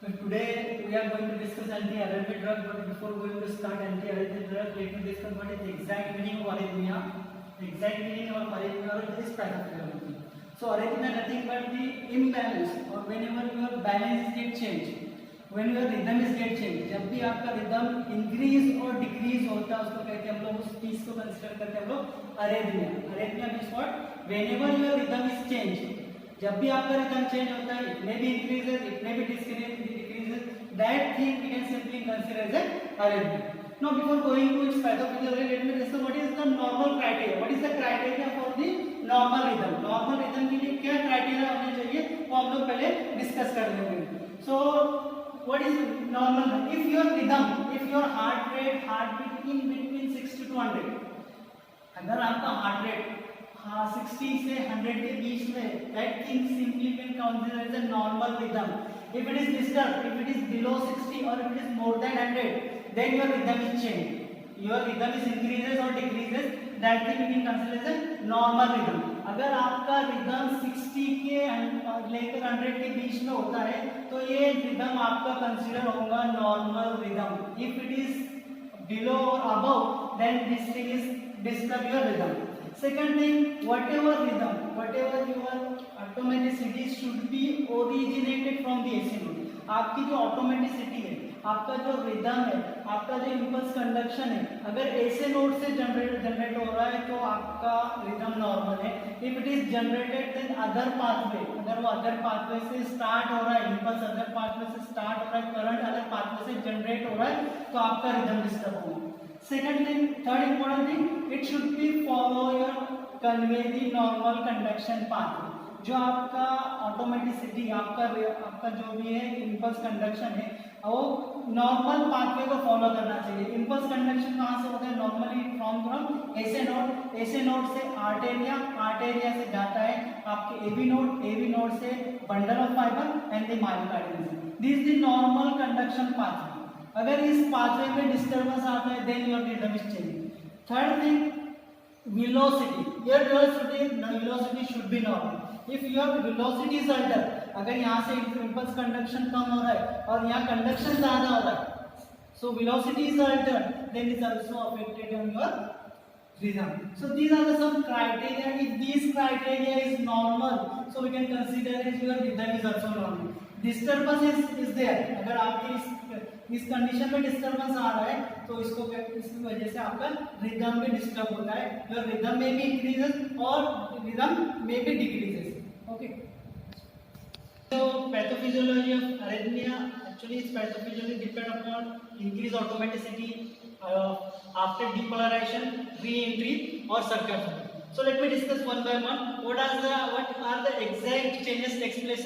So today we are going to discuss anti-arrhythmic drug, but before going to start anti-arrhythmic drug, let me discuss what is the exact meaning of arrhythmia. The exact meaning of arrhythmia is pathophysiology. So arrhythmia nothing but the imbalance or whenever your balance get changed, when your rhythm is get changed, जब भी आपका rhythm increase और decrease होता है उसको कहते हैं हम लोग उस चीज को कंसीडर करते हैं हम लोग arrhythmia. Arrhythmia means what? Whenever your rhythm is changed, जब भी आपका रिदम चेंज होता है, it may be increases, it may be decreases, that thing we can simply consider as an arrhythmia. Now before going to its pathophysiology, let me discuss what is the normal criteria. What is the criteria for the normal rhythm? Normal rhythm के लिए क्या criteria होने चाहिए वो हम लोग पहले discuss कर लेंगे. So what is normal? If your rhythm, if your heartbeat in between 60 to 100, अगर आपका heart rate 60 से 100 के बीच में, that thing simply can consider as a normal rhythm. If it is disturbed, if it is below 60 or if it is more than 100, then your rhythm is changed. Your rhythm is increases or decreases, that thing we can consider as a normal rhythm. अगर आपका rhythm 60 के लेकर 100 के बीच में होता है तो ये rhythm आपका consider होगा normal rhythm. If it is below or above, then this thing is disturb your rhythm. Second thing, whatever rhythm, whatever your automaticity should be originated from the AC node. आपकी जो automaticity है, आपका जो rhythm है, आपका जो impulse conduction है, अगर AC नोड से जनरेट हो रहा है तो आपका रिदम नॉर्मल है. If it is generated then other pathway, अगर वो अदर पाथवे से स्टार्ट हो रहा है, इम्पल्स अदर पाथवे से स्टार्ट हो रहा है, करंट अदर पाथवे से जनरेट हो रहा है तो आपका रिदम डिस्टर्ब होगा. Second thing, third important thing, it should be follow your convey the normal conduction pathway. जो आपका ऑटोमेटिसिटी, आपका जो भी है इम्पल्स कंडक्शन है वो नॉर्मल पाथवे को फॉलो करना चाहिए. इम्पल्स कंडक्शन कहाँ से होता है? नॉर्मली फ्रॉम एसे नोड से आर्टेरिया से जाता है आपके एवी नोड से bundle of fibre and the myocardium. This is the normal conduction pathway. अगर इस पाथवे में डिस्टर्बेंस आता है then your rhythm is changing. Third thing, velocity. Your velocity should be normal. If your velocity is alter, अगर यहाँ से impulse conduction कम हो रहा है और यहाँ कंडक्शन ज्यादा हो रहा है, so velocity is alter, then is also affected on your rhythm. So these are the some criteria. If these criteria is normal, so we can consider as your rhythm is also normal. Disturbance is there. अगर आपके इस condition में disturbance आ रहा है तो इसकी वजह से आपका रिदम भी डिस्टर्ब होता है. योर रिदम में भी इंक्रीजेस और रिदम में भी decreases. Okay. So pathophysiology of arrhythmia, actually its pathophysiology depend upon increased automaticity after depolarization, re-entry or circumcision. So let me discuss one by one. What are the exact changes takes place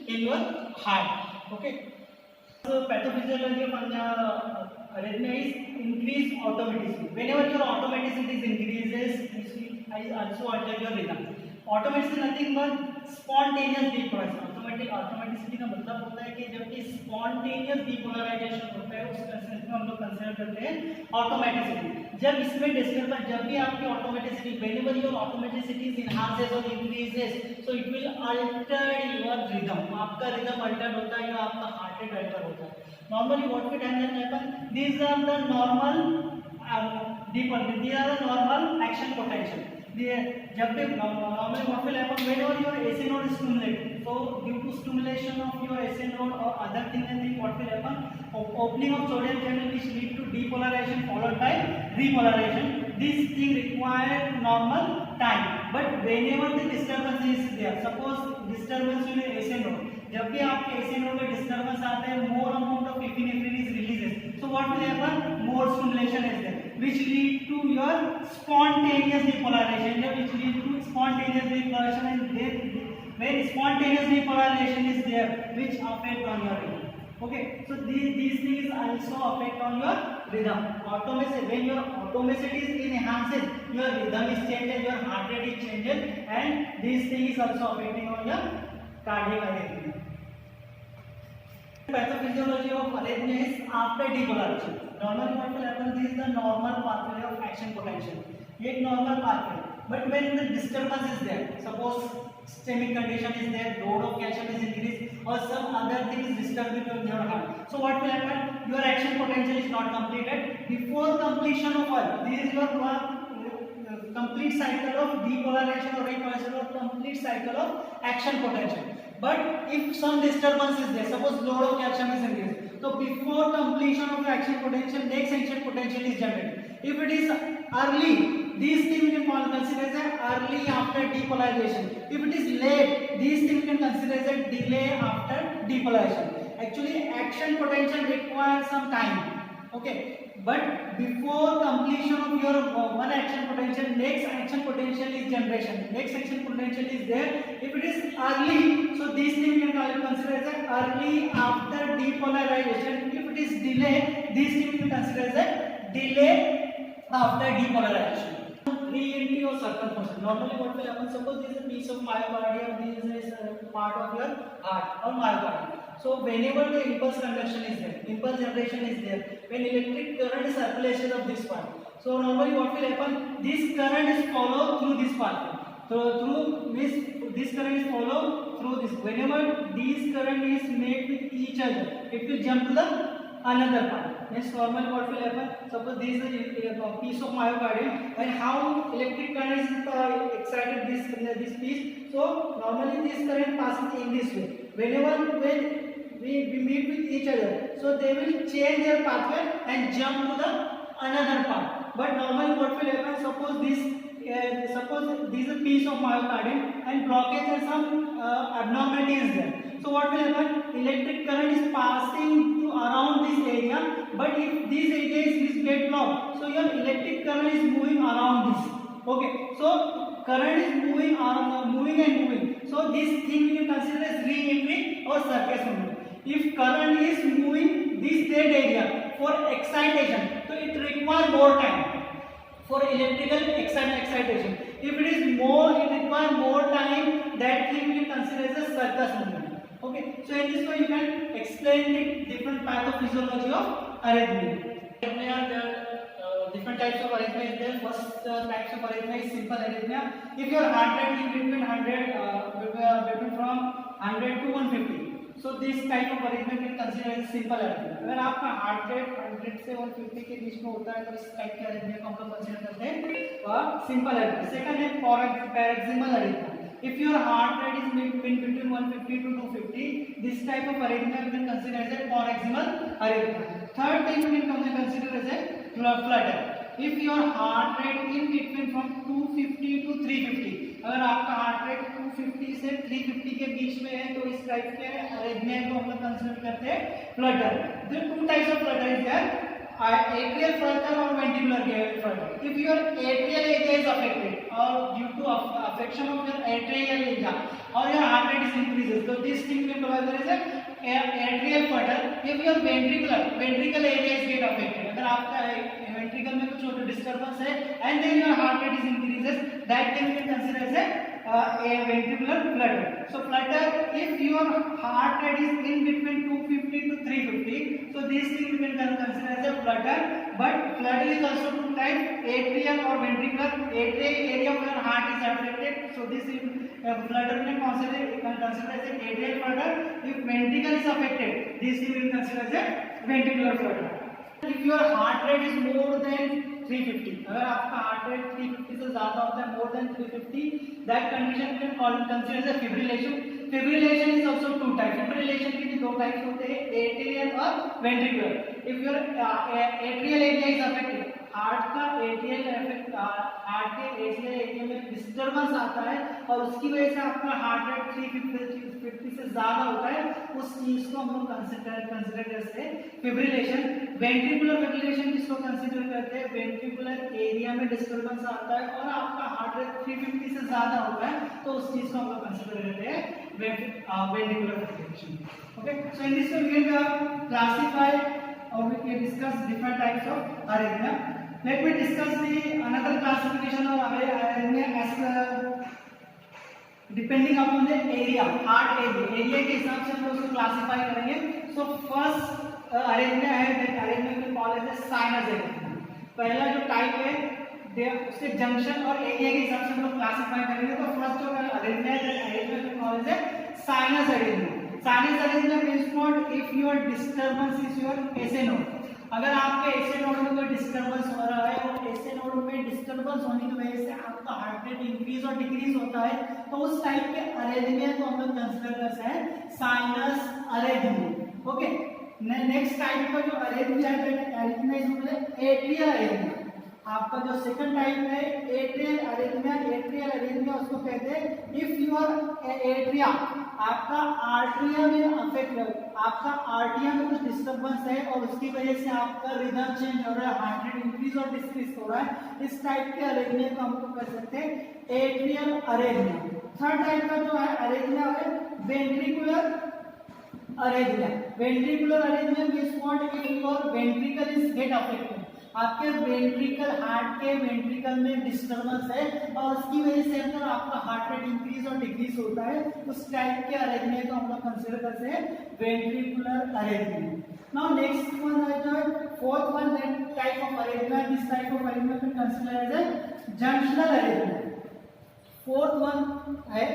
in your heart? Okay. So pathophysiology of arrhythmia is increased automaticity. Whenever your automaticity increases, this will also alter your rhythm. Automaticity nothing but spontaneous depolarization. Automaticity का मतलब होता है कि जब कि spontaneous depolarisation होता है उस कंसेप्ट को हम लोग कंसीडर करते हैं ऑटोमेटिसिटी. जब इसमें डिस्टर्बेंस, जब भी आपकी automaticity, whenever your automaticity is enhances और increases, so it will alter your rhythm. आपका रिदम अल्टर होता है या आपका हार्ट रेट अल्टर होता है. Normally what will happen, these are the normal depolarization, these are the normal action potential. जब भी normally what will happen whenever your AC node is stimulated, so due to stimulation of your AC node or other thing, and then what will happen, opening of sodium channel which lead to depolarization followed by repolarization. This thing require normal time, but whenever the disturbance is there, suppose disturbance in AC node, जब भी आपके AC node में disturbance आता है, more amount of epinephrine is released, so what will happen, more stimulation is there which lead to your spontaneous depolarization, which lead to spontaneous depolarization, and then when spontaneous depolarization is there which affect on your rhythm. Okay, so these things also affect on your rhythm. Automaticity, when your automaticity is enhanced, your rhythm is changed, your heart rate is changed, and these things also affecting on your cardiac arrhythmia. Pathophysiology of arrhythmia is after depolarization. Normally what will happen, this is the normal pathway of action potential. ये एक normal pathway, but when the disturbance is there, suppose systemic condition is there, load of calcium is increased, or some other thing is disturbing your heart. So what will happen? Your action potential is not completed. Before completion of all, this is your complete cycle of depolarization or repolarization or complete cycle of action potential. But if some disturbance is there, suppose load of calcium is increased, so before completion of action potential, next action potential is generated. If it is early, these things we can consider as early after depolarization. If it is late, these things we can consider as a delay after depolarization. Actually, action potential requires some time. Okay, but before completion of your one action potential, next action potential is generation. Next action potential is there. If it is early, so these things we can consider as early after depolarization. If it is delay, these things we can consider as a delay after depolarization. Re-entry or circumference. Normally, what will happen? Suppose this is a piece of myocardium. This is a part of your heart or myocardium. So whenever the impulse conduction is there, impulse generation is there, when electric current circulation of this part. So normally what will happen? This current is followed through this part. So this current is followed through this. Whenever this current is made with each other, it will jump to the another part. Next, normally what will happen? Suppose this is a piece of myocardium, and how electric current is excited this piece. So normally this current passes in this way. Whenever we meet with each other, so they will change their pathway and jump to the another part. But normally what will happen? Suppose this is a piece of myocardium and blockage and some abnormality is there. So what will happen? Electric current is passing around this area, but if this area is get blocked, so your electric current is moving around this. Okay, so current is moving and moving. So this thing we can consider as re-entry or surface movement. If current is moving this dead area for excitation, so it requires more time for electrical excitation. If it is more, it requires more time. That thing we can consider as a circus movement. Okay, so in this way you can explain the different pathophysiology of arrhythmia. There are different types of arrhythmia. There first types of arrhythmia is simple arrhythmia. If your heart rate is between from 100 to 150. So this type of arrhythmia can consider as simple arrhythmia. अगर आपका heart rate 100 से 150 के बीच में होता है तो इस type के arrhythmia को हम लोग कंसीडर करते हैं सिंपल arrhythmia. सेकंड है paroxysmal arrhythmia. If your heart rate is between 150 to 250, this type of arrhythmia we can consider as a paroxysmal arrhythmia. Third thing we can consider as a flutter. If your heart rate in between from 250 to 350, अगर आपका heart rate 250 से 350 के बीच में है तो इस type के arrhythmia को हम लोग कंसीडर करते हैं flutter. There are two types of flutter is there. Atrial flutter or ventricular flutter. If your atrial area is affected or due to affection of your atrial area or your heart rate is increases, so this thing will provide as a atrial flutter. If your ventricle area is get affected, अगर आपका ventricle में कुछ disturbance है and then your heart rate is increases, that thing we consider as a ventricular flutter. So flutter, if your heart rate is in between 250 to 350, so this thing we can consider as a flutter. But flutter is also two types, atrial or ventricular. Atrial area of your heart is affected, so this flutter we can consider as a atrial flutter. If ventricle is affected, this we will consider as a ventricular flutter. If your heart rate is more than 350, अगर आपका heart rate 350 से ज़्यादा होता है, more than 350, that condition we can consider as a fibrillation. Fibrillation is also two types. Fibrillation के भी दो types होते हैं, atrial और ventricular. If your atrial area is affected, heart के एरिया में डिस्टर्बेंस आता है और उसकी वजह से आपका हार्ट रेट 350 से ज़्यादा होता है, उस चीज़ को हम लोग कंसिडर करते हैं फिब्रिलेशन. वेंट्रिकुलर फिब्रिलेशन जिसको कंसिडर करते हैं, वेंट्रिकुलर एरिया में डिस्टर्बेंस आता है और आपका हार्ट रेट 350 से ज़्यादा होता है, तो उस चीज़ को हम लोग कंसिडर करते हैं ventricular fibrillation. Okay, so in this way we can classify or we can discuss different types of arrhythmia. Let me discuss the another classification of arrhythmia as depending upon the area, heart area के हिसाब से हम लोग उसको classify करेंगे. So first arrhythmia है, that arrhythmia we call as a sinus arrhythmia. पहला जो type है उसके जंक्शन और एरिया के हिसाब से हम लोग क्लासिफाई करेंगे। तो फर्स्ट जो अरेंजमेंट है sinus arrangement. Sinus arrangement means what, if your disturbance is your SA node. अगर आपके एसए नोड में कोई डिस्टरबेंस हो रहा है और एसए नोड में डिस्टरबेंस होने की वजह से आपका हार्ट रेट इंक्रीज और डिक्रीज होता है, तो उस टाइप के अरेंजमेंट को हम लोग कंसीडर करते हैं sinus arrangement. Okay, next type का जो अरेंजमेंट है एट्रियल अरेंजमेंट। आपका जो सेकंड टाइप है एट्रियल अरेंजमेंट। एट्रियल अरेंजमेंट उसको कहते हैं इफ योर एट्रिया, आपका आर्टरिया में अफेक्ट है, आपका आर्टरिया में कुछ डिस्टरबेंस है और उसकी वजह से आपका रिदम चेंज हो रहा है, हार्ट रेट इंक्रीज और डिक्रीज हो रहा है, इस टाइप के अरेंजमेंट को हम लोग कर सकते हैं एट्रियल अरेंजमेंट। थर्ड टाइप का जो है अरेंजमेंट है ventricular arrangement. Ventricular arrangement means what, if your ventricle is get affected, आपके वेंट्रिकल, हार्ट के वेंट्रिकल में डिस्टरबेंस है और उसकी वजह से अंदर आपका हार्ट रेट इंक्रीज और डिक्रीज होता है, उस टाइप के अरेंजमेंट को हम लोग कंसीडर करते हैं ventricular arrangement. Now next one है जो fourth one type of arrangement, this type of arrangement can consider as a junctional arrangement. Fourth one है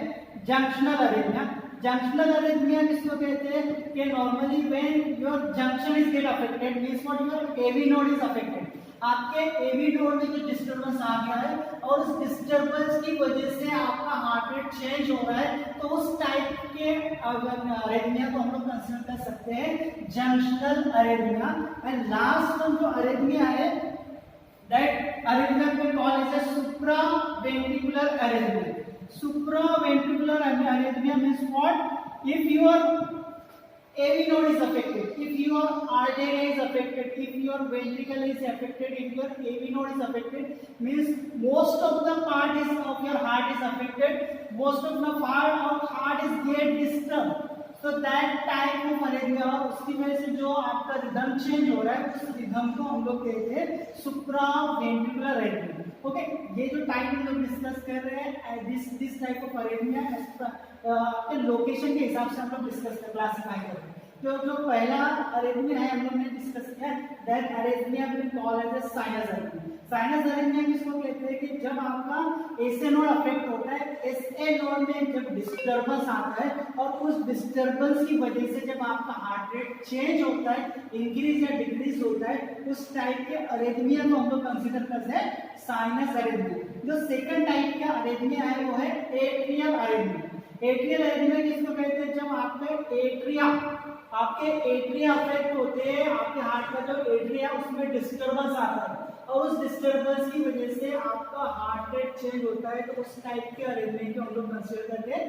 जंक्शनल अरेंजमेंट। जंक्शनल अरेंजमेंट इसको कहते हैं कि normally when your junction is get affected means what, your AV node is affected. आपके AV node में जो disturbance आ गया है और उस डिस्टरबेंस की वजह से आपका हार्ट रेट चेंज हो रहा है, तो उस टाइप के अरेंजमेंट को हम लोग कंसीडर कर सकते हैं junctional arrangement. And last one जो अरेंजमेंट है that arrangement we call as a supraventricular arrangement. Supraventricular arrangement means what, if your AV node is affected, if your artery is affected, if your ventricle is affected, if your AV node is affected, means most of the part is of your heart is affected, most of the part of heart is get disturbed, so that type of arrangement, और उसकी वजह से जो आपका rhythm change हो रहा है उस रिदम को हम लोग कहते हैं सुप्रावेंट्रिकुलर अरेंजमेंट। ओके, ये जो टाइप हम लोग डिस्कस कर रहे हैं दिस टाइप ऑफ अरेंजमेंट आपके लोकेशन के हिसाब से हम लोग डिस्कस कर क्लासिफाई कर रहे हैं। तो जो पहला अरेंजमेंट है हम लोग ने डिस्कस किया that arrangement we call as a sinus arrangement. Sinus arrangement किसको कहते हैं कि जब आपका एसए नोड अफेक्ट होता है, एसए नोड में जब डिस्टरबेंस आता है और उस डिस्टरबेंस की वजह से जब आपका हार्ट रेट चेंज होता है, इंक्रीज या डिक्रीज होता है, उस टाइप के अरेंजमेंट को हम लोग कंसीडर करते हैं साइनस अरेंजमेंट। जो सेकंड टाइप का अरेंजमेंट है वो है एट्रियल अरेंजमेंट। एट्रियल अरेंजमेंट किसको कहते हैं, जब आपके एट्रिया अफेक्ट होते हैं, आपके हार्ट का जो एट्रिया उसमें डिस्टरबेंस आता है और उस डिस्टरबेंस की वजह से आपका हार्ट रेट चेंज होता है, तो उस टाइप के अरेंजमेंट को हम लोग कंसीडर करते हैं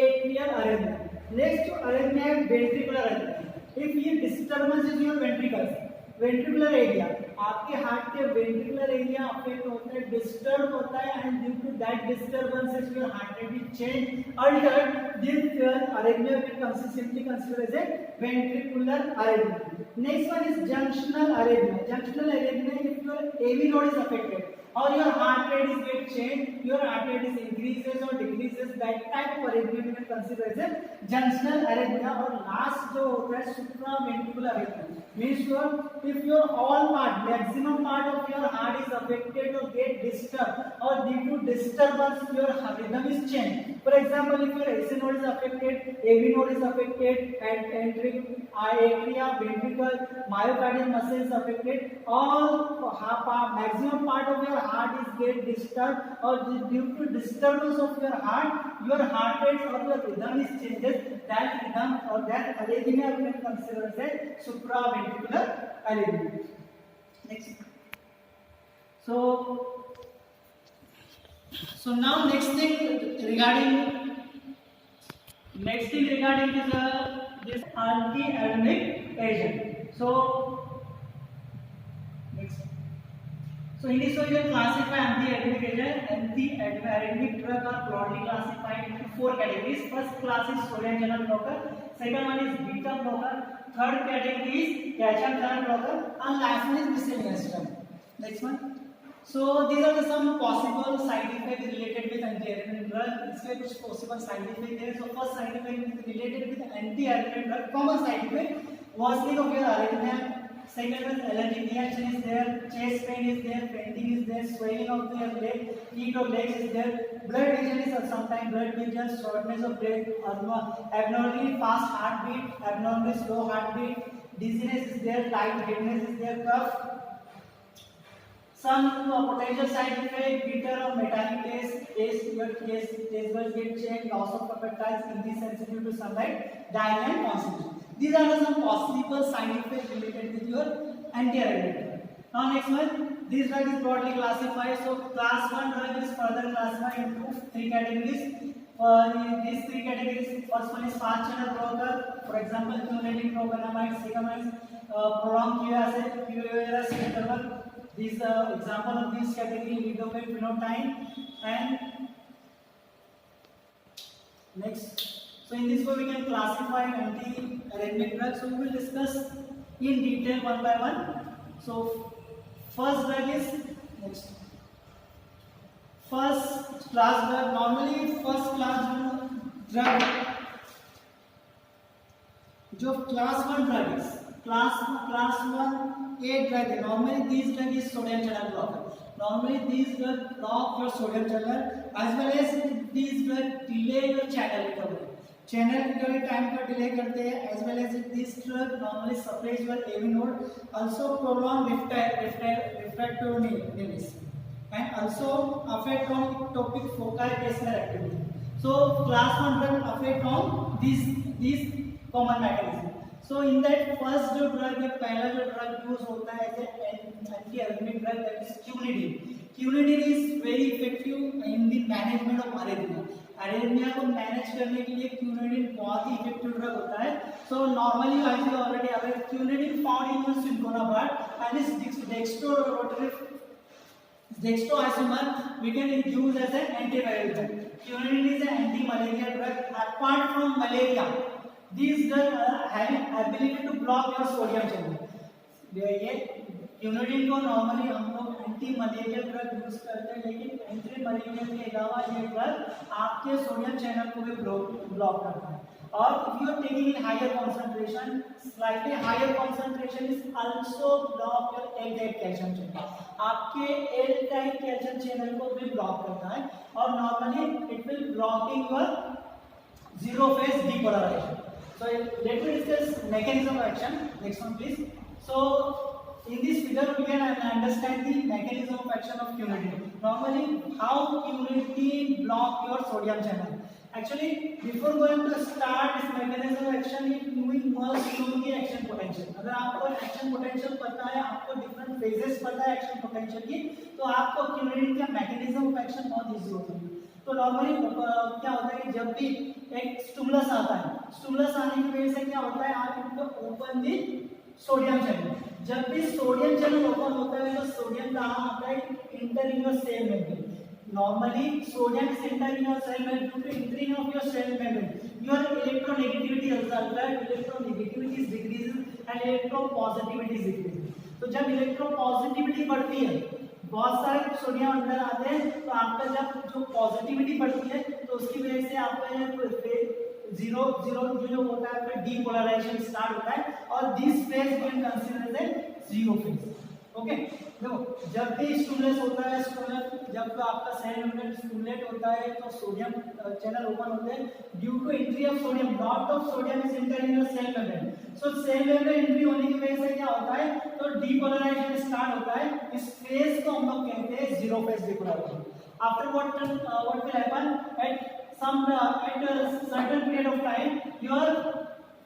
एट्रियल अरेंजमेंट। नेक्स्ट अरेंजमेंट है वेंट्रिकुलर अरेंजमेंट। इफ ये disturbance is your ventricular area, आपके हार्ट के वेंट्रिकुलर एरिया अफेक्ट होता है, डिस्टर्ब होता है, and due to that disturbances your heart rate will change alter, this arrangement will consistently consider as a ventricular arrangement. Next one is junctional arrangement. Junctional arrangement if your AV node is affected or your heart rate is get changed, your heart rate is increases or decreases, that type of arrangement we can consider as a junctional arrhythmia। और last जो होता है supraventricular arrhythmia means your if your all part, maximum part of your heart is affected or get disturbed or due to disturbance your rhythm is changed। For example, if your AC node is affected, AV node is affected, and atria, ventricle, myocardial muscle is affected, all maximum part of your heart is get disturbed or due to disturbance of your heart rate or your rhythm is changes, that rhythm or that arrhythmia we can consider as a supraventricular arrhythmia। Next, so now next thing regarding is this anti-arrhythmic agent। So in this way you can classify anti-arrhythmic agent. Anti-arrhythmic drug are broadly classified into 4 categories. First class is sodium channel blocker, second one is beta blocker, third category is calcium channel blocker, and last one is miscellaneous drug। Next one, so these are some possible side effects related with anti-arrhythmic drug। इसमें कुछ possible side effects है। So first side effect is related with anti-arrhythmic drug, common side effect, worsening of your arrhythmia, Second is allergic reaction is there, chest pain is there, fainting is there, swelling of the leg, feet or legs is there, blood vision is sometimes blood vision, shortness of breath, abnormally fast heartbeat, abnormally slow heartbeat, dizziness is there, light headedness is there, cough. Some potential side effect, bitter or metallic taste buds get changed, loss of appetite, increased sensitivity to sunlight, diarrhea and constipation. These are some possible side effects related with your anti-arrhythmic. Now next one, this drug is broadly classified. So class 1 drug is further classified into 3 categories. These 3 categories, first one is fast channel blocker, for example clonidine, propanamide, segamide, prolonged QRS interval. These example of this category, lidocaine, phenotine, and next. So in this way we can classify anti-arrhythmic drugs. So we will discuss in detail one by one. So first drug is next. First class drug. Normally first class drug जो class 1 drug is class 1 A drug है. Normally this drug is sodium channel blocker. Normally these drug block your sodium channel as well as these drug delay your channel recovery. Channel recovery time को delay करते हैं as well as this drug normally suppress your AV node, also prolong refractoriness and also affect on ectopic foci pacemaker activity. So class 1 drug affect on these common mechanism. So in that first जो drug है, पहला जो drug use होता है anti-arrhythmic drug, that is quinidine. Quinidine is very effective in the management of arrhythmia. Arrhythmia को manage करने के लिए quinidine बहुत ही effective drug होता है. So normally as you already aware, quinidine found in your synchronobart and is dextroisomer we can use as an antiviral drug. Quinidine is an anti-malaria drug. Apart from malaria, these drugs having ability to block your sodium channel. ये quinidine को normally हम लोग anti malarial drug use करते हैं, लेकिन anti malarial के अलावा ये ड्रग आपके सोडियम चैनल को भी ब्लॉक करता है. और if you are taking in higher concentration, slightly higher concentration is also block your L-type calcium channel. आपके L-type calcium channel को भी ब्लॉक करता है और normally it will blocking your zero phase depolarization. So let me discuss mechanism of action. Next one please. So in this figure we can understand the mechanism of action of quinidine. Normally how quinidine block your sodium channel. Actually before going to start this mechanism of action, we must know the action potential. अगर आपको action potential पता है, आपको different phases पता है action potential की, तो आपको quinidine का mechanism of action बहुत easy होता है. तो नॉर्मली क्या होता है कि जब भी एक स्टिमुलस आता है, स्टिमुलस आने की वजह से क्या होता है, आप इनको ओपन दी सोडियम चैनल. जब भी सोडियम चैनल ओपन होता है तो सोडियम कहाँ आता है, enter in your cell membrane. Normally sodium is entering your cell membrane. Due to entering of your cell membrane, your electronegativity results, electronegativity is decreases and electropositivity is decreases. तो जब electropositivity बढ़ती है, बहुत सारे sodium अंदर आते हैं, तो आपका जब जो पॉजिटिविटी बढ़ती है तो उसकी वजह से आपका जीरो जो होता है आपका डीपोलराइजेशन स्टार्ट होता है और this phase we can consider as a zero phase. Okay, देखो जब भी स्टिमुलस होता है, जब आपका सेल मेम्ब्रेन स्टिमुलेट होता है तो सोडियम चैनल ओपन होते हैं. Due to entry of sodium, lot of sodium is entering in cell membrane. So cell membrane entry होने की वजह से क्या होता है, तो डीपोलराइजेशन स्टार्ट होता है. इस फेज को हम लोग कहते हैं zero phase depolarization. After what will happen at certain period of time, your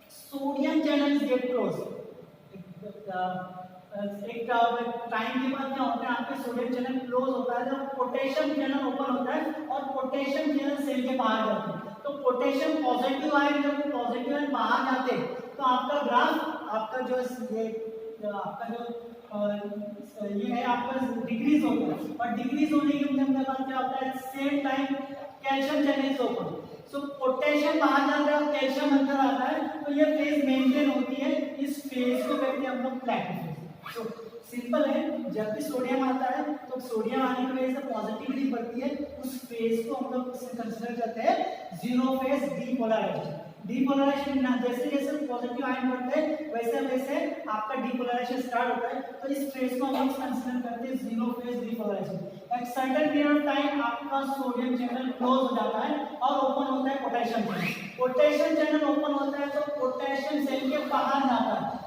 sodium channels get closed. एक टाइम के बाद क्या होता है, आपके सोडियम चैनल क्लोज होता है, जब पोटेशियम चैनल ओपन होता है और पोटेशियम चैनल सेल के बाहर जाते हैं. तो पोटेशियम पॉजिटिव आए, जब पॉजिटिव आए बाहर जाते तो आपका ग्राफ, आपका जो ये है आपका डिक्रीज होता है. और डिक्रीज होने के बाद क्या होता है, same time calcium channel open. So potassium बाहर जाता है और कैल्शियम अंदर आता है, तो ये फेज मेंटेन होती है. इस फेज को कहते हैं हम लोग प्लैटिनम फेज. तो सिंपल है, जब भी सोडियम आता है तो सोडियम आने की वजह से पॉजिटिविटी बढ़ती है, उस फेज को हम लोग कंसीडर करते हैं जीरो फेज डीपोलराइजेशन. डीपोलराइजेशन ना जैसे जैसे पॉजिटिव आयन बढ़ते हैं वैसे वैसे आपका डीपोलराइजेशन स्टार्ट होता है। तो इस फेज को हम कंसीडर करते हैं zero phase depolarization. At certain period of time आपका सोडियम चैनल क्लोज हो जाता है और ओपन होता है potassium channel. Potassium channel open होता है तो पोटेशियम सेल के बाहर जाता है।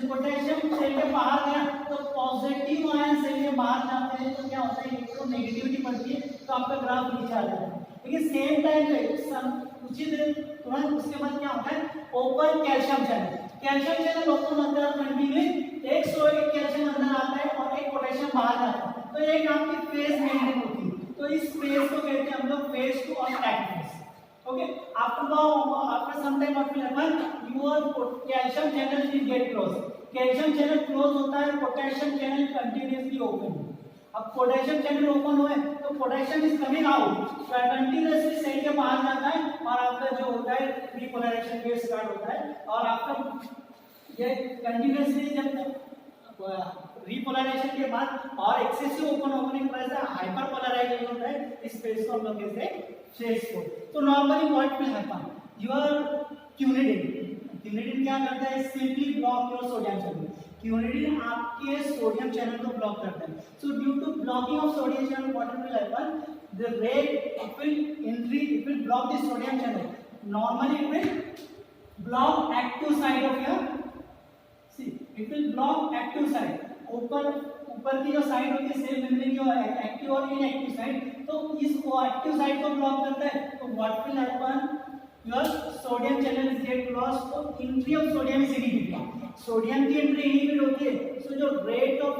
पोटेशियम सेल के बाहर गया तो पॉजिटिव आयन सेल के बाहर जाते हैं तो क्या होता है, इलेक्ट्रोनेगेटिविटी बढ़ती है तो आपका ग्राफ नीचे आ जाता है। लेकिन सेम टाइम पे उसी दिन तुरंत उसके बाद क्या होता है, open calcium channel. Calcium channel open होता है कंटिन्यू एक सोडियम कैल्शियम अंदर आता है और एक पोटेशियम बाहर आता है, तो एक आपकी फेज मेंटेन होती है। तो इस फेज को कहते हैं हम लोग फेज 2 और time phase. Okay, after some time what will happen, your calcium channel will get closed. Calcium channel close होता है, potassium channel continuously open. अब potassium channel open हुए तो potassium is coming out, continuously cell के बाहर जाता है और आपका जो होता है repolarization phase स्टार्ट होता है। और आपका ये continuously जब रिपोलराइजेशन के बाद और एक्सेसिव ओपन होने की वजह से हाइपरपोलराइजेशन होता है, इस फेज को हम लोग कहते हैं फेज 4। तो normally what will happen, your quinidine क्या करता है, simply block your sodium channel. Quinidine आपके सोडियम चैनल को ब्लॉक करता है। So due to blocking of sodium channel what will happen, the rate it will block the sodium channel. Normally it will block active side of your, see it will block active side, ऊपर की जो side होती है cell membrane की active और inactive side, तो इस active side को ब्लॉक करता है। तो what will happen, your sodium channel is gate close, तो entry of sodium is inhibited. Sodium की एंट्री इनहिबिट होती है, सो जो रेट ऑफ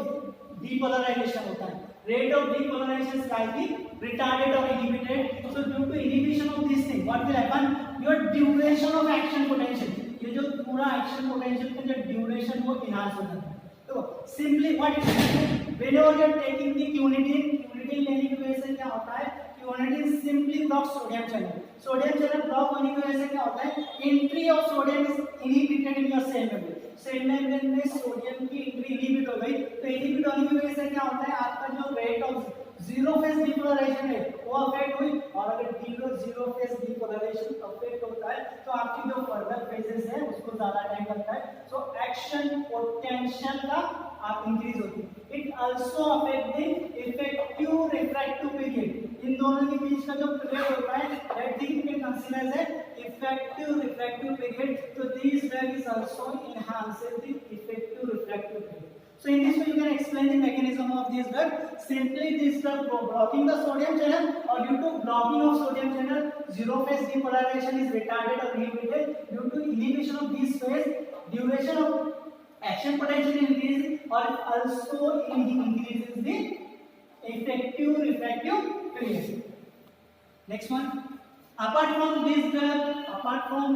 डीपोलराइजेशन होता है, rate of depolarization is slightly retarded or inhibited. So due to inhibition of this thing what will happen, your duration of action potential, ये जो पूरा action potential का जो ड्यूरेशन वो इनहांस हो जाता है। तो simply what is happening, whenever you are taking the quinidine लेने की वजह से क्या होता है, quinidine simply block sodium channel. Sodium channel block होने की वजह से क्या होता है, entry of sodium is inhibited in your cell membrane. Cell membrane में सोडियम की एंट्री इनहिबिट हो गई, तो इनहिबिट होने की वजह से क्या होता है, आपका जो rate of zero phase depolarization है वो अफेक्ट हुई। और अगर जीरो फेज डीपोलराइजेशन अफेक्ट होता है तो आपकी जो फर्दर फेजेस है उसको ज्यादा टाइम लगता है, सो एक्शन पोटेंशियल का आप इंक्रीज होती है। It also affect the effective refractive period. इन दोनों के बीच का जो पीरियड होता है that thing can consider as effective refractive period. तो this drug is also enhances the effective refractive period. So in this way you can explain the mechanism of this drug. Simply this drug blocking the sodium channel, or due to blocking of sodium channel zero phase depolarization is retarded or inhibited. Due to inhibition of this phase, duration of action potential increases, or also increases the effective refractive period. Next one, apart from this drug, apart from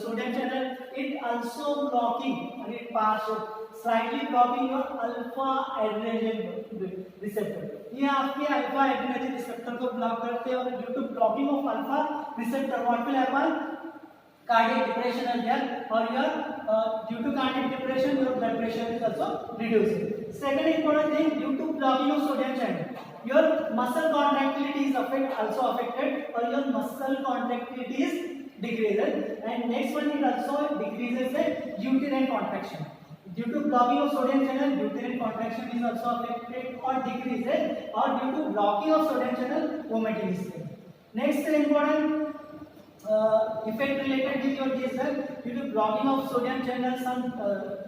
sodium channel, it also blocking, and it slightly blocking your alpha adrenergic receptor. ये आपके alpha adrenergic receptor को block करते हैं, और due to blocking of alpha receptor what will happen, cardiac depression is there, or your due to cardiac depression your blood pressure is also reduced. Second important thing, due to blocking of sodium channel, your muscle contractility is also affected, or your muscle contractility is decreases. And next one, it also decreases the uterine contraction. Due to blocking of sodium channel, uterine contraction is also affected or decreases, or due to blocking of sodium channel, vomiting is there. Next important effect related with your this drug, due to blocking of sodium channel, some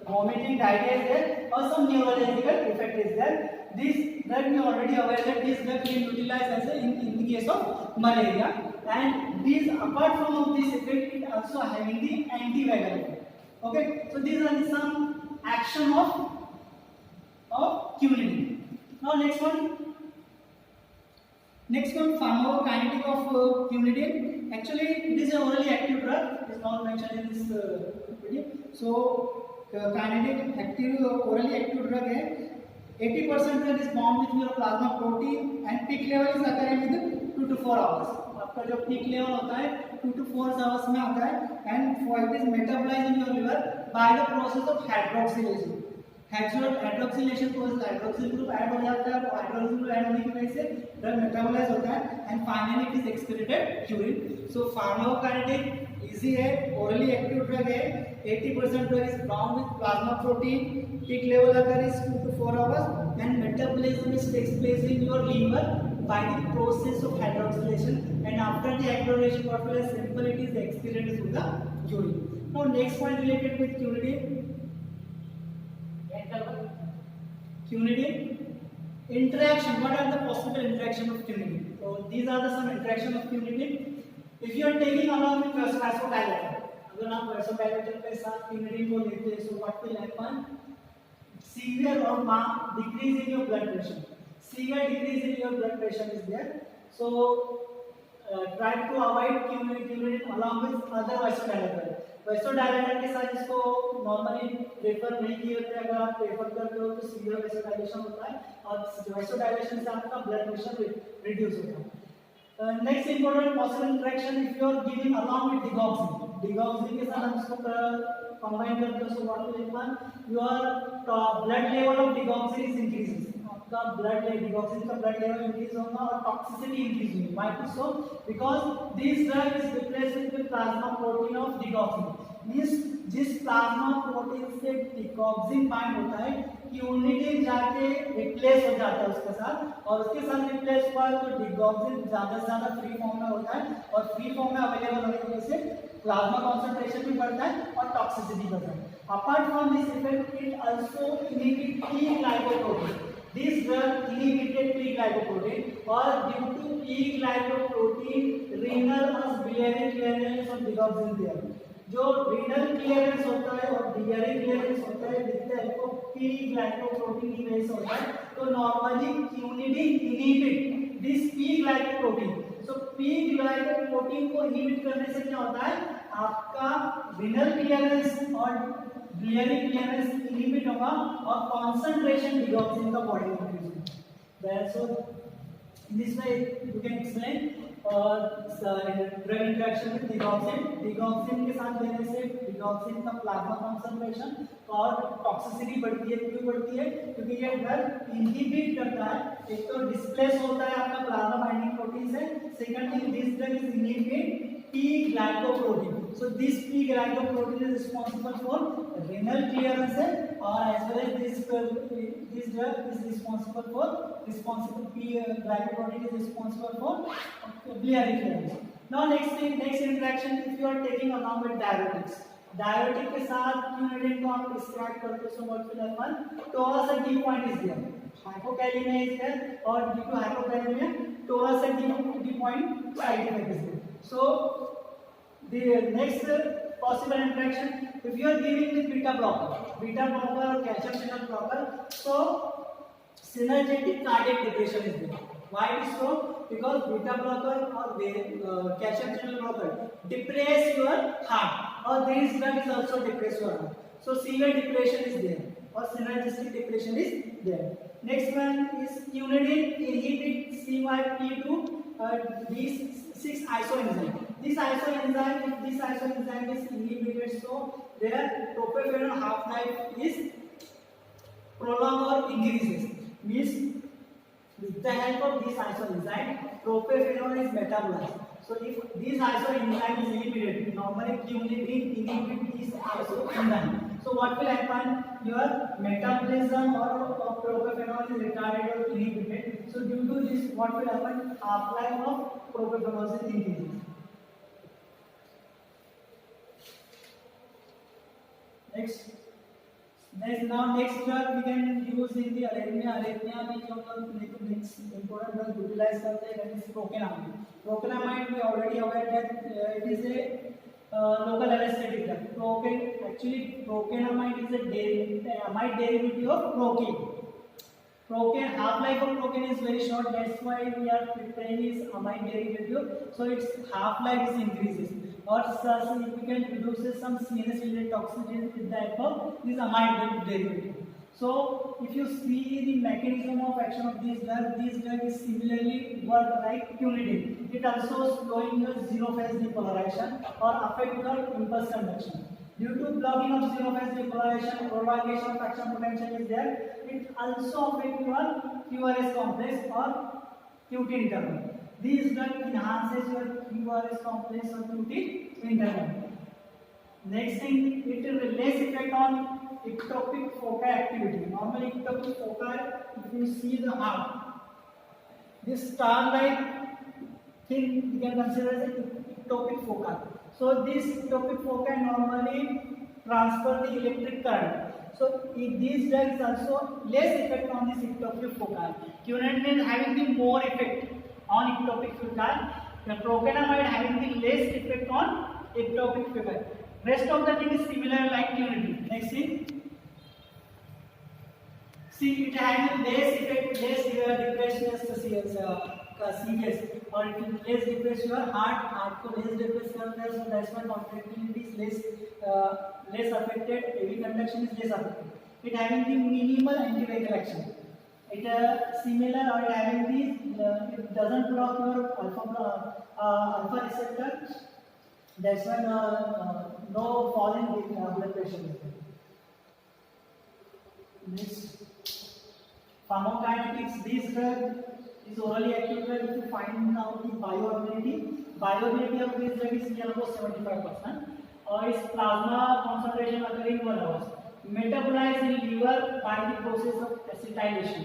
vomiting, diarrhea is there, or some neurological effect is there. This drug we already aware that this drug we utilize as in the case of malaria, and these apart from this effect it also having the antiviral effect. Okay, so these are the some action of quinine. Now next one pharmacokinetic of quinine. Actually it is a orally active drug, it is not mentioned in this video. So kinetic active orally active drug है, 80% drug is bound with your plasma protein, and peak level is occurring with 2 to 4 hours. आपका जो peak level होता है 2 to 4 hours में आता है, and it is metabolized in your liver by the process of hydroxylation. Hydroxylation process, hydroxyl group add हो जाता है, हाइड्रोक्सिल ग्रुप ऐड होने की वजह से ड्रग मेटाबोलाइज होता है, and finally it is excreted urine. So pharmacokinetic easy है, orally active drug है, 80% drug is bound with plasma protein, peak level occur is 2 to 4 hours, and metabolism is takes place in your liver by the process of hydroxylation, and after the hydroxylation what will happen, simple it is excreted through the urine. Now next point related with quinidine. Quinidine interaction, what are the possible interaction of quinidine? So these are the some interaction of quinidine. If you are taking along with vasodilator, अगर आप vasodilator के साथ quinidine को लेते हैं, so what will happen? Severe or decrease in your blood pressure. Severe decrease in your blood pressure is there. So try to avoid quinidine along with other vasodilator. vasodilator के साथ इसको normally prefer नहीं किया जाता है. अगर आप prefer करते हो तो सीवियर vasodilation होता है और vasodilation से आपका ब्लड प्रेशर रिड्यूस होता है. Next important possible interaction if you are giving along with digoxin. Digoxin के साथ हम इसको कंबाइन करते हैं, so what will happen, your blood level of digoxin is increases. आपका ब्लड लेवल डिगॉक्सिन का ब्लड लेवल इंक्रीज होगा और टॉक्सिसिटी इंक्रीज होगी. Why it so, because this drug is replaced with plasma protein of digoxin. Means जिस plasma protein से digoxin bind होता है, quinidine जाके रिप्लेस हो जाता है उसके साथ, और उसके साथ रिप्लेस हुआ तो डिगॉक्सिन ज्यादा से ज्यादा फ्री फॉर्म में होता है, और फ्री फॉर्म में अवेलेबल होने की वजह से प्लाज्मा कॉन्सेंट्रेशन भी बढ़ता है और टॉक्सिसिटी बढ़ता है. Apart from this effect it also inhibit P-glycoprotein. This drug inhibited P-glycoprotein, or due to P-glycoprotein renal or biliary clearance of digoxin there. जो renal clearance होता है और biliary clearance होता है with the help of P-glycoprotein की वजह से होता है. तो normally quinidine inhibit this P-glycoprotein. So P-glycoprotein को इनहिबिट करने से क्या होता है, आपका renal clearance और biliary clearance इनहिबिट होगा और concentration digoxin का बॉडी में इंक्रीज होगा. That's all. In this way you can explain drug interaction with digoxin. Digoxin के साथ लेने से digoxin का प्लाज्मा कॉन्सेंट्रेशन और टॉक्सिसिटी बढ़ती है. क्यों बढ़ती है, क्योंकि ये ड्रग इनहिबिट करता है. एक तो डिस्प्लेस होता है आपका प्लाज्मा बाइंडिंग प्रोटीन से, second thing this drug is inhibit P-glycoprotein. So this P-glycoprotein is responsible for renal clearance, or as well as this drug is responsible for P-glycoprotein is responsible for biliary clearance. Now next interaction, if you are taking along with diuretics. Diuretic के साथ quinidine को आप describe करते हो, so what will happen, torsades de pointes is there, hypokalemia is there, और due to hypokalemia torsades de pointes side effect is there. So the next possible interaction, if you are giving the beta blocker or calcium channel blocker, so synergetic cardiac depression is there. Why it is so, because beta blocker or calcium channel blocker depress your heart, or this drug is also depress your heart. So severe depression is there or synergistic depression is there. Next one is quinidine inhibit CYP2 B6 isoenzyme. This isoenzyme is inhibited, so their propafenol half life is prolonged or increases. Means with the help of this isoenzyme, propafenol is metabolized. So if this isoenzyme is inhibited, normally quinidine inhibit this isoenzyme. So what will happen? Your metabolism of propafenol is retarded or inhibited. So due to this, what will happen? Half-life of propafenol is increases. Next drug we can use in the arrhythmia. Arrhythmia में जो हम लोग next important drug utilize करते हैं, that is procainamide. Procainamide we already aware that it is a local anesthetic drug. Procainamide is a amide derivative of procaine. Procaine, half-life of procaine is very short. That's why we are preparing is amide derivative. So its half-life is increases. Or significant reduces some CNS-related toxicity with the help of this amide derivative. So if you see the mechanism of action of this drug is similarly work like quinidine. It also slowing the zero phase depolarization or affect the impulse conduction. Due to blocking of zero phase depolarization, prolongation of action potential is there. It also affect your QRS complex or QT interval. These drug enhances your QRS complex or QT internal. Next thing, it will less effect on ectopic foci activity. Normally ectopic foci, if you see the heart, this star-like thing we can consider as ectopic foci. So this ectopic foci normally transfer the electric current. So these drugs also less effect on this ectopic foci. Quinine is having the more effect on ectopic foci. The procainamide having the less effect on ectopic foci. Rest of the thing is similar like quinine. Next thing, see it has less effect, less depression CS, or it will less depress your heart को less depress करता है, so that's why contractility is less affected, heavy conduction is less affected. It having the minimal antivagal action. It similar or it having the it doesn't block your alpha receptor. That's why no fall in blood pressure. Next, pharmacokinetics. This drug is orally active drug. If you find out the bioavailability of this drug is near about 75%. Its plasma concentration occurring 1 hour. Metabolized in liver by the process of acetylation.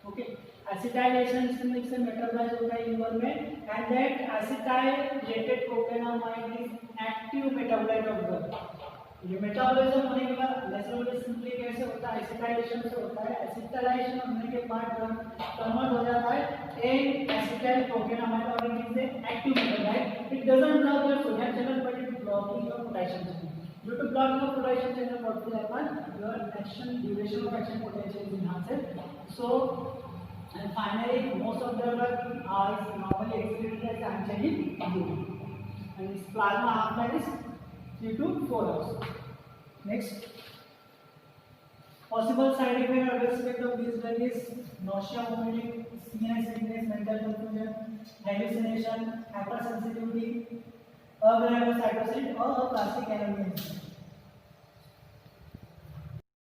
Okay, acetylation से metabolise होता है liver में, and that acetylated procainamide is active metabolite of drug. ये metabolism होने के बाद naturally simply कैसे होता है, एसिटाइलेशन से होता है. एसिटाइलेशन होने के बाद ड्रग कन्वर्ट हो जाता है इन एसिटाइल प्रोकेनामाइड और it is active metabolite. It doesn't block the sodium channel but it blocking the potassium channel. Due to blocking of potassium channel, what will happen? Your action, duration of action potential is enhanced. So, and finally, most of the drug are normally excreted as antigen urine, and its plasma half-life is 3 to 4 hours. Next, possible side effect or aspect of this drug is nausea, vomiting, CNS weakness, mental confusion, hallucination, hypersensitivity, agravic cytosine or aplastic anemia.